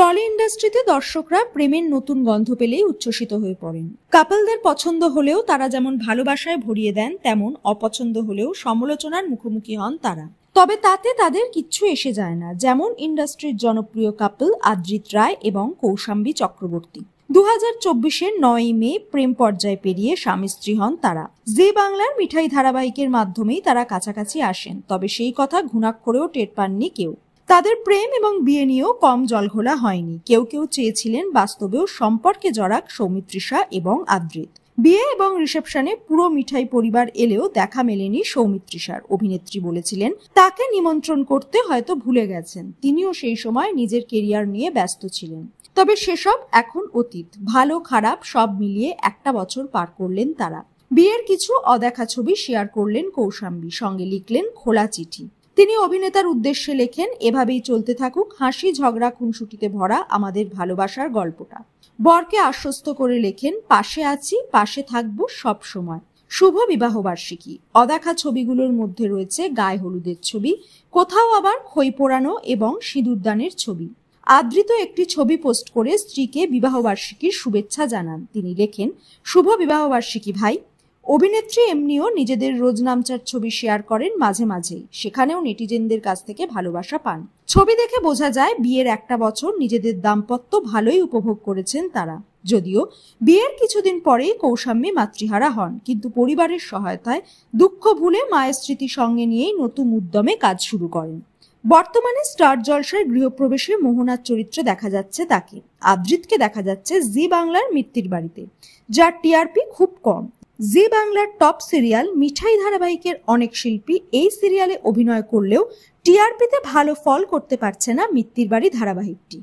Trolley ইন্ডাস্ট্রিতে দর্শকরা প্রেমের নতুন গন্ধ পেলেই উচ্ছ্বসিত হয়ে পড়েন। কাপলদের পছন্দ হলেও তারা যেমন ভালোবাসায় ভরিয়ে দেন, তেমন অপছন্দ হলেও সমালোচনার মুখোমুখি হন তারা। তবে তাতে তাদের কিচ্ছু এসে যায় না, যেমন ইন্ডাস্ট্রির জনপ্রিয় কাপল আদ্রিত রায় এবং কৌশাম্বী চক্রবর্তী। 2024-এর 9ই মে প্রেম পর্যায়ে পেরিয়ে স্বামী স্ত্রী হন তারা। জি বাংলার মিঠাই ধারাবাহিকের মাধ্যমেই তারা কাছাকাছি আসেন, তবে সেই কথা ঘুণাক্ষরেও টের পাননি কেউ। তাদের প্রেম এবং বিয়ে নিয়েও কম জলঘোলা হয়নি। কেউ কেউ চেয়েছিলেন বাস্তবেও সম্পর্কে জড়াক সৌমিত্রিষা এবং আদ্রিত। বিয়ে এবং রিসেপশনে পুরো মিঠাই পরিবার এলেও দেখা মেলেনি সৌমিত্রিষার। অভিনেত্রী বলেছিলেন তাকে নিমন্ত্রণ করতে হয়তো ভুলে গেছেন, তিনিও সেই সময় নিজের কেরিয়ার নিয়ে ব্যস্ত ছিলেন। তবে সেসব এখন অতীত। ভালো খারাপ সব মিলিয়ে একটা বছর পার করলেন তারা। বিয়ের কিছু অদেখা ছবি শেয়ার করলেন কৌশাম্বী, সঙ্গে লিখলেন খোলা চিঠি। তিনি অভিনেতার উদ্দেশ্যে লেখেন, এভাবেই চলতে থাকুক হাসি ঝগড়া খুনসুটিতে ভরা আমাদের ভালোবাসার গল্পটা। বরকে আশ্বস্ত করে লেখেন, পাশে আছি, পাশে থাকবো সব সময়। শুভ বিবাহবার্ষিকী। অদেখা ছবিগুলোর মধ্যে রয়েছে গায়ে হলুদের ছবি, কোথাও আবার খই পোড়ানো এবং সিঁদুরদানের ছবি। আদ্রিত একটি ছবি পোস্ট করে স্ত্রীকে বিবাহবার্ষিকীর শুভেচ্ছা জানান। তিনি লেখেন, শুভ বিবাহবার্ষিকী ভাই। অভিনেত্রী এমনিও নিজেদের রোজনামচার ছবি শেয়ার করেন মাঝে মাঝেই, সেখানেও নেটিজেনদের কাছ থেকে ভালোবাসা পান। ছবি দেখে বোঝা যায় বিয়ের একটা বছর নিজেদের দাম্পত্য ভালোই উপভোগ করেছেন তারা। যদিও বিয়ের কিছুদিন পরেই কৌশাম্বী মাতৃহারা হন, কিন্তু পরিবারের সহায়তায় দুঃখ ভুলে মায়ের স্মৃতি সঙ্গে নিয়েই নতুন উদ্যমে কাজ শুরু করেন। বর্তমানে স্টার জলসায় গৃহপ্রবেশে মোহনার চরিত্রে দেখা যাচ্ছে তাকে। আদ্রিতকে দেখা যাচ্ছে জি বাংলার মিত্তির বাড়িতে, যার টিআরপি খুব কম। জি বাংলার টপ সিরিয়াল মিঠাই ধারাবাহিকের অনেক শিল্পী এই সিরিয়ালে অভিনয় করলেও টিআরপিতে ভালো ফল করতে পারছে না মিত্তির বাড়ি ধারাবাহিকটি।